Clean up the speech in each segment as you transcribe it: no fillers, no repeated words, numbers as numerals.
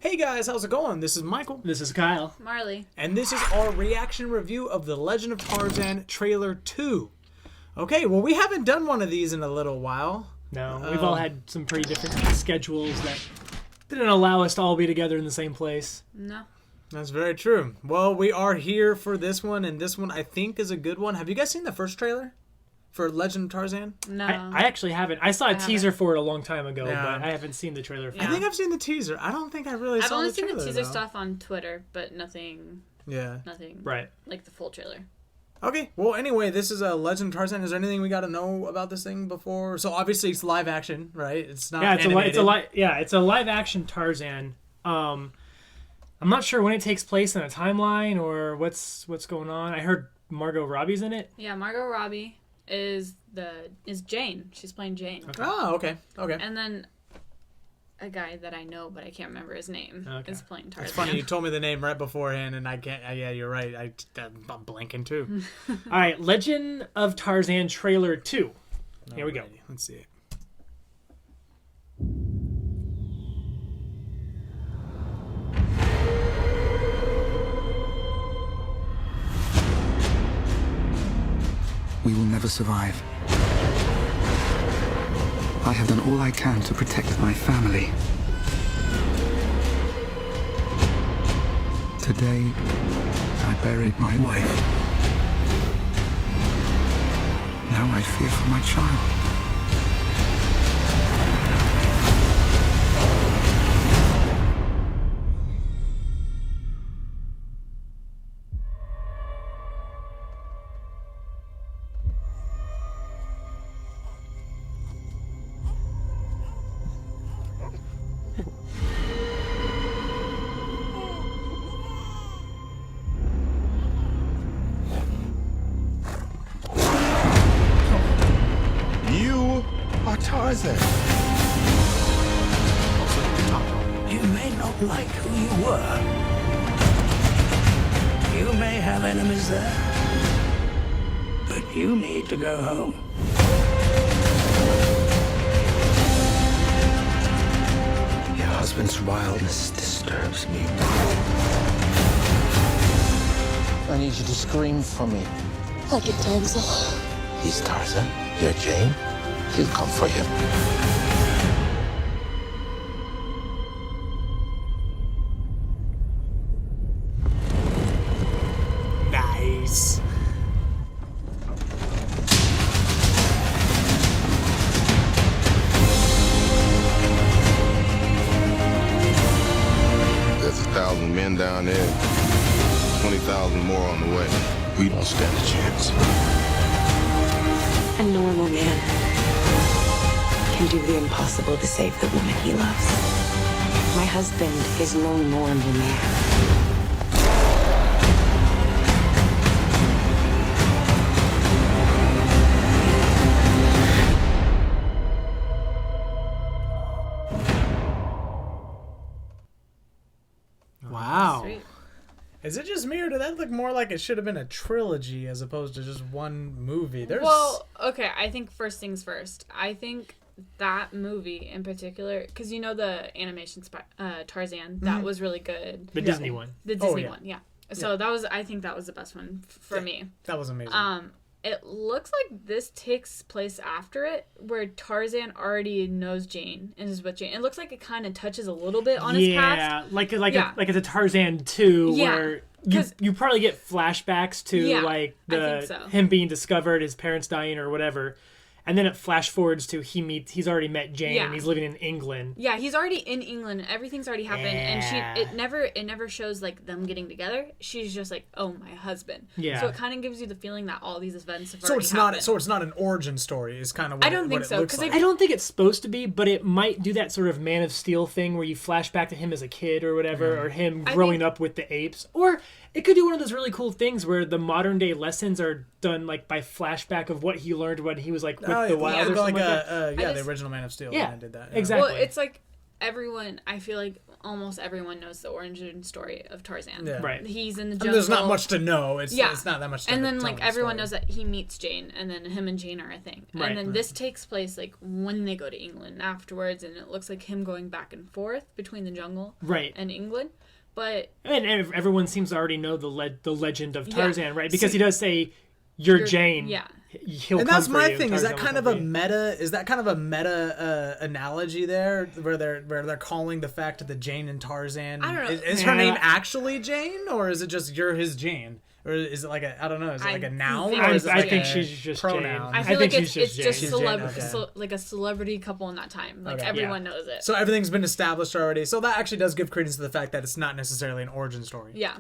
Hey guys, how's it going? This is Michael. This is Kyle. Marley. And this is our reaction review of The Legend of Tarzan Trailer 2. Okay, well, we haven't done one of these in a little while. No, we've all had some pretty different schedules that didn't allow us to all be together in the same place. No. That's very true. Well, we are here for this one, and this one I think is a good one. Have you guys seen the first trailer for Legend of Tarzan? No. I actually haven't. I saw a teaser for it a long time ago, Yeah. but I haven't seen the trailer for I it. think I've seen the teaser. I don't think I really I've saw only the seen trailer, the teaser though. stuff on Twitter, but nothing. Yeah. Nothing. Right. Like the full trailer. Okay, well, anyway, this is a Legend of Tarzan. Is there anything we got to know about this thing before? So obviously it's live action, right? It's not animated. It's a live action Tarzan. I'm not sure when it takes place in a timeline or what's going on. I heard Margot Robbie's in it. Yeah, Margot Robbie is Jane. She's playing Jane. Oh, okay. And then a guy that I know, but I can't remember his name, is playing Tarzan. It's funny, you told me the name right beforehand, and I can't. Yeah, you're right. I'm blanking too. All right, Legend of Tarzan Trailer 2. Here we go. Alrighty, let's see it. We will never survive. I have done all I can to protect my family. Today, I buried my wife. Now I fear for my child. You are Tarzan. You may not like who you were. You may have enemies there. But you need to go home. Your husband's wildness disturbs me. I need you to scream for me. Like a damsel. He's Tarzan. You're Jane. He'll come for you. Nice. There's 1,000 men down there, 20,000 more on the way. We don't stand a chance. A normal man can do the impossible to save the woman he loves. My husband is no normal man. Wow. Sweet. Is it just me, or did that look more like it should have been a trilogy as opposed to just one movie? Well, okay, I think first things first. I think that movie in particular, because you know the animation Tarzan, that was really good. The Disney one. The Disney yeah. one, yeah. So I think that was the best one for me. that was amazing. It looks like this takes place after it, where Tarzan already knows Jane and is with Jane. It looks like it kind of touches a little bit on his past. Yeah, like it's a Tarzan 2 Yeah, where 'cause- you probably get flashbacks to Yeah, like I think so. him being discovered, his parents dying or whatever. And then it flash forwards to he's already met Jane Yeah. and he's living in England. Yeah, he's already in England. Everything's already happened, and it never shows like them getting together. She's just like, oh, my husband. Yeah. So it kind of gives you the feeling that all these events have so already it's happened. not an origin story. Is kind of what I don't it, think what so, it looks 'cause like. I I don't think it's supposed to be, but it might do that sort of Man of Steel thing where you flash back to him as a kid or whatever, or him growing up with the apes. Or it could do one of those really cool things where the modern day lessons are done like by flashback of what he learned when he was like with the wild or something like like that. the original Man of Steel. Yeah, when I did that. exactly. Well, it's like everyone, I feel like almost everyone knows the origin story of Tarzan. Yeah. Right. He's in the And jungle. there's not much to know. It's Yeah. it's not that much. To And then tell like the everyone story. knows that he meets Jane, and then him and Jane are a thing. Right. And then this takes place like when they go to England afterwards, and it looks like him going back and forth between the jungle Right. and England. But And everyone seems to already know the legend of Yeah. Tarzan, right? Because he does say, "You're You're- Jane." yeah. He'll And come that's for my you. thing. Is that Tarzan kind will of a come for you. meta? Is that kind of a meta analogy there, where they're calling the fact of the Jane and Tarzan? I don't know. Is her Yeah. name actually Jane, or is it just you're his Jane, or is it like a I don't know? Is it like a noun? think or I- is it I like think a she's just pronoun? Jane. I feel think like she's it's just just Jane. She's Jane, okay. like a celebrity couple in that time. Like Okay. everyone Yeah. knows it. So everything's been established already. So that actually does give credence to the fact that it's not necessarily an origin story. Yeah.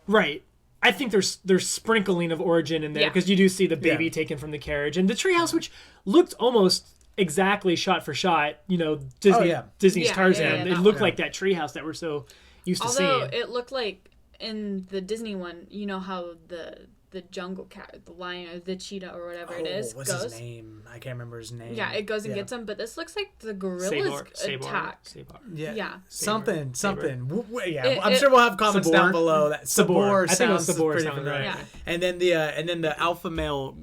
Right. I think there's sprinkling of origin in there Yeah. because you do see the baby Yeah. taken from the carriage and the treehouse, which looked almost exactly shot for shot. You know, Disney, yeah. Disney's Yeah, Tarzan. yeah, it that looked one. like that treehouse that we're so used to Although seeing. it looked like in the Disney one, you know how the jungle cat, the lion or the cheetah or whatever it is, What's goes. his name? I can't remember his name. Yeah, it goes and Yeah. gets him. But this looks like the gorillas attack. Sabor. Yeah. Something. Yeah, It- I'm sure we'll have comments Sabor? down below. That Sabor I think it was sounds Sabor pretty sounded familiar. right. Yeah. And then the alpha male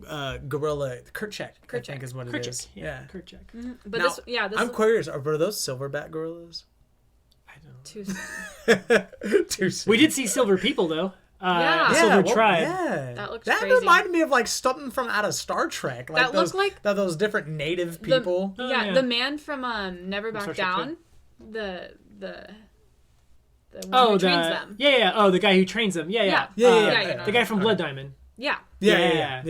gorilla Kerchak, I think is what it is. Kerchak. Yeah. Kerchak. But Now, this I'm is curious. Were those silverback gorillas? I don't. too soon. Too soon. We did see silver people though. Yeah. Silver well, tribe. Yeah, That looks that crazy. reminded me of like something from out of Star Trek. Like That looked like- those different native people. Oh, yeah, yeah. the man from Never Back Star Trek Down, the one Oh, who the trains them. yeah. Oh, the guy who trains them. Yeah. Yeah, yeah. The guy from Blood Diamond. Yeah, Yeah.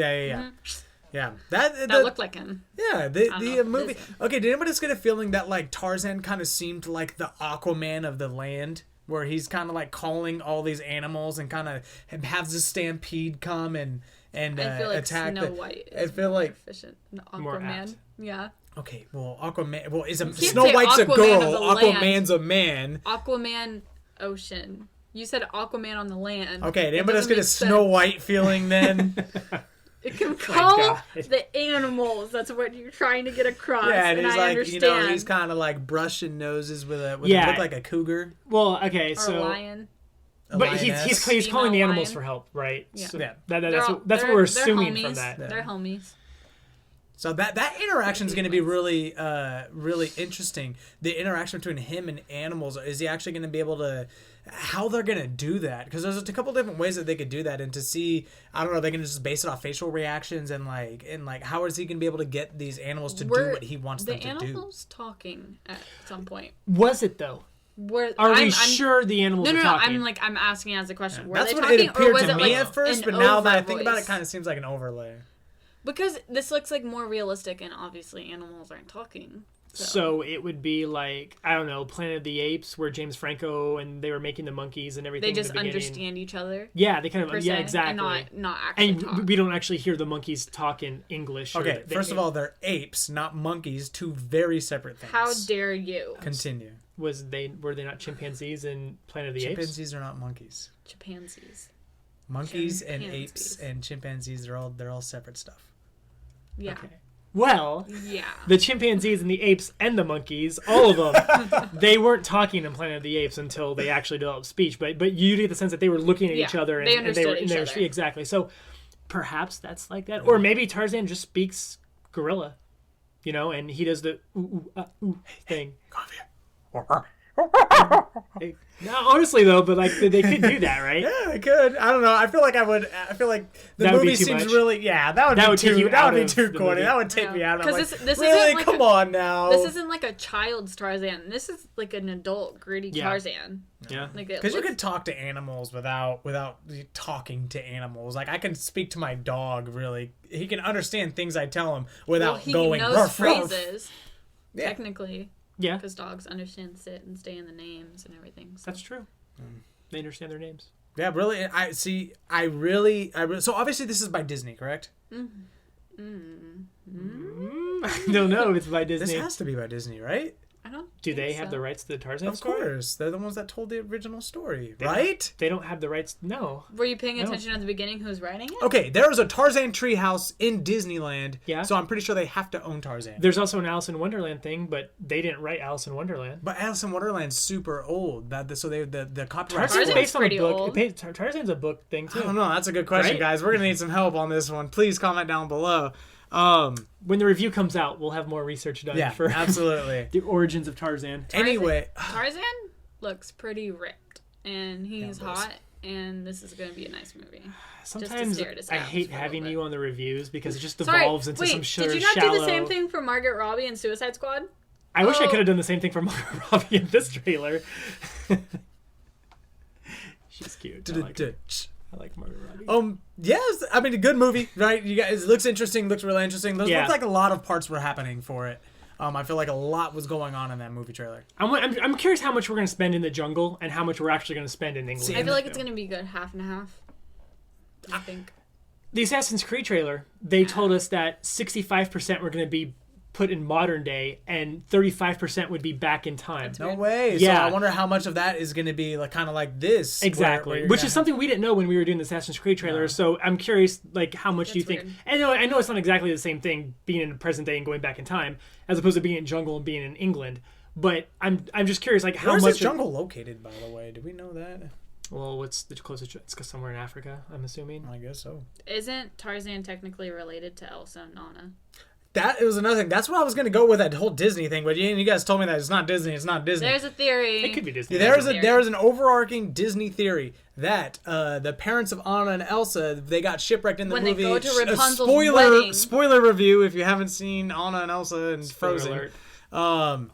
That that looked like him. Yeah, don't know the if it movie. is him. Okay, did anybody just get a feeling that like Tarzan kind of seemed like the Aquaman of the land, where he's kind of like calling all these animals and kind of has a stampede come and I feel like attack Snow the. White I is feel more like efficient. More Aquaman. apt. Yeah. okay, well Aquaman. Well, is a can't Snow say White's a Aquaman girl. of the land. Aquaman's a man. Aquaman ocean. You said Aquaman on the land. Okay, did It anybody else doesn't get a make Snow sense. White feeling then? It can call God. the animals. That's what you're trying to get across. Yeah, and he's I like, understand. he's kind of like brushing noses with a Yeah. look like a cougar. Well, okay, or so a lion. A but he's lioness. calling the Female animals lion. for help, right? Yeah. So Yeah. that's They're what they're we're assuming homies. from that. They're homies. So that interaction is going to be really, really interesting. The interaction between him and animals. Is he actually going to be able to? How they're going to do that? Because there's a couple different ways that they could do that, and to see, I don't know, they can just base it off facial reactions and like how is he going to be able to get these animals to do Were what he wants them the to do? animals talking at some point? Was it though? Are we sure the animals No, were no, no. talking? I'm asking as a question. Were That's they what talking, it appeared or was to it me like at first, an but now that I over think about it, voice? kind of seems like an overlay. Because this looks like more realistic, and obviously animals aren't talking. So it would be like, I don't know, Planet of the Apes, where James Franco and they were making the monkeys and everything. They in just the beginning. understand each other. Yeah, they kind Per of se, exactly. And not actually And talk. we don't actually hear the monkeys talk in English. Okay, first of all, they're apes, not monkeys. Two very separate things. How dare you? Continue? were they not chimpanzees in Planet of the Apes? Chimpanzees are not monkeys. Chimpanzees. Monkeys and apes Chimpanzees. and chimpanzees, they're all separate stuff. Yeah. Okay. Well, Yeah. the chimpanzees and the apes and the monkeys, all of them, they weren't talking in Planet of the Apes until they actually developed speech. But you get the sense that they were looking at each Yeah, other and they and understood were each they were- other. exactly. So perhaps that's like that, or maybe Tarzan just speaks gorilla, and he does the ooh thing. Hey, no, honestly though, but like they could do that, right? Yeah, I could. I don't know. I feel like the That would be movie too seems much. really. Yeah, that would That be would take too. you That out would be of too the corny. movie. That would take Yeah. me out. I'm 'Cause like, this really? isn't like Come a- on now. This isn't like a child's Tarzan. This is like an adult, gritty Yeah. Tarzan. Yeah. Like it Because you looks- can talk to animals without talking to animals. Like I can speak to my dog. Really, he can understand things I tell him without he going. knows "Ruff, ruff." phrases. Yeah. Technically, Yeah, because dogs understand sit and stay in the names and everything. So. that's true. They understand their names. Yeah, really. I see. I really. So obviously this is by Disney, correct? I don't know if it's by This Disney. has to be by Disney, right? I don't. Do think they have so. the rights to the Tarzan Of story? course, they're the ones that told the original story, They right? They don't have the rights. No. Were you paying No. attention at the beginning? Who's writing it? Okay, there is a Tarzan treehouse in Disneyland. Yeah. So I'm pretty sure they have to own Tarzan. There's also an Alice in Wonderland thing, but they didn't write Alice in Wonderland. But Alice in Wonderland's super old. So the copyright. Tarzan's Tarzan's based on a pretty book. old. Tarzan's a book thing too. I don't know. That's a good question, Right? guys. We're gonna need some help on this one. Please comment down below. When the review comes out, we'll have more research done Yeah, for absolutely. the origins of Tarzan. Anyway, Tarzan looks pretty ripped, and he's hot, and this is gonna be a nice movie. Sometimes stare at his I abs hate for a having little you on the reviews because it just Sorry, devolves into wait, some sort did of you not shallow. do the same thing for Margaret Robbie in Suicide Squad? I wish I Oh. could have done the same thing for Margot Robbie in this trailer. She's cute. I like her. I like Margot Robbie. yes, I mean a good movie, right? You guys, it looks interesting. Looks really interesting. Those Yeah. look like a lot of parts were happening for it. I feel like a lot was going on in that movie trailer. I'm curious how much we're going to spend in the jungle and how much we're actually going to spend in England. See, I feel like it's gonna be good, half and half. I think. The Assassin's Creed trailer, they told us that 65% were going to be put in modern day and 35% would be back in time. No way. Yeah. So I wonder how much of that is going to be like kind of like this. Exactly, where which you're is something we didn't know when we were doing the Assassin's Creed trailer. So I'm curious, like, how much do you think? weird. And I know it's not exactly the same thing being in the present day and going back in time, as opposed to being in jungle and being in England. But I'm just curious, like, how Where's much this jungle located, by the way? Do we know that? Well, what's the closest? It's somewhere in Africa, I'm assuming. I guess so. Isn't Tarzan technically related to Elsa and Anna? That it was another thing. That's what I was going to go with, that whole Disney thing. But you guys told me that it's not Disney. It's not Disney. There's a theory. It could be Disney. There theory. is an overarching Disney theory that the parents of Anna and Elsa, they got shipwrecked in the When they movie. go to Rapunzel's spoiler wedding. spoiler review if you haven't seen Anna and Elsa and Frozen. alert. Anna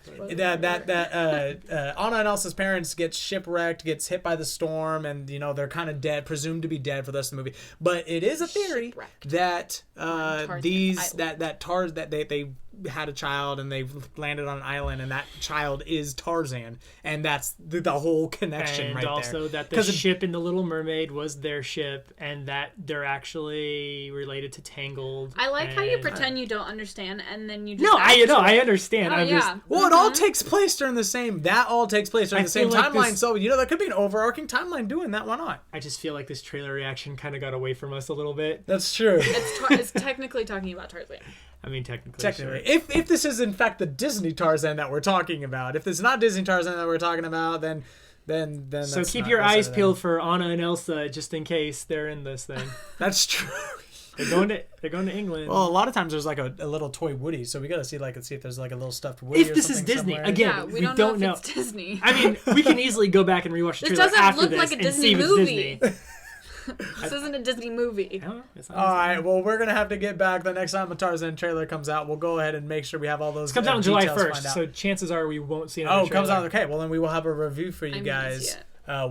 and Elsa's parents get shipwrecked, gets hit by the storm, and they're kind of dead, presumed to be dead for the rest of the movie. But it is a theory Shipwrecked. that Tarzan's they had a child and they landed on an island, and that child is Tarzan, and that's the whole connection And right also there. that the 'Cause ship in The Little Mermaid was their ship, and that they're actually related to Tangled. I like how you and- pretend you don't understand, and then you just No, I understand. Oh, I'm yeah. just Well, it all takes place during the same. That all takes place during I the same feel like timeline. this- So there could be an overarching timeline doing that. Why not? I just feel like this trailer reaction kind of got away from us a little bit. That's true. It's technically talking about Tarzan. I mean, technically. Technically, Sure. if this is in fact the Disney Tarzan that we're talking about, if it's not Disney Tarzan that we're talking about, then So that's keep not your this eyes other peeled for Anna and Elsa, just in case they're in this thing. than- That's true. They're going to England. Well, a lot of times there's like a little toy Woody, so we gotta see if there's like a little stuffed Woody. If or this is something Disney, somewhere. again, Yeah, we don't don't know know. if it's Disney. I mean, we can easily go back and rewatch the This trailer doesn't after look this like a and Disney see if it's movie. Disney. This isn't a Disney movie. No, it's not All Disney. right, well, we're gonna have to get back the next time a Tarzan trailer comes out. We'll go ahead and make sure we have all those. It comes out on July details 1st, find out. so chances are we won't see another Oh, it comes trailer. out. Okay, well then we will have a review for you I'm gonna guys see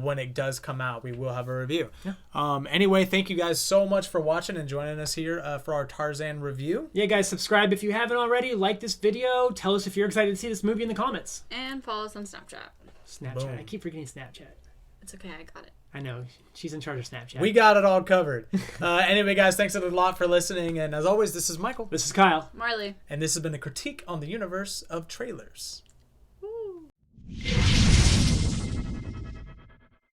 when it does come out. We will have a review. Anyway, thank you guys so much for watching and joining us here for our Tarzan review. Yeah, guys, subscribe if you haven't already. Like this video. Tell us if you're excited to see this movie in the comments. And follow us on Snapchat. Snapchat. Boom. I keep forgetting Snapchat. It's okay, I got it. I know. She's in charge of Snapchat. We got it all covered. Anyway, guys, thanks a lot for listening. And as always, this is Michael, This is Kyle. Marley. and this has been a critique on the universe of trailers. Woo.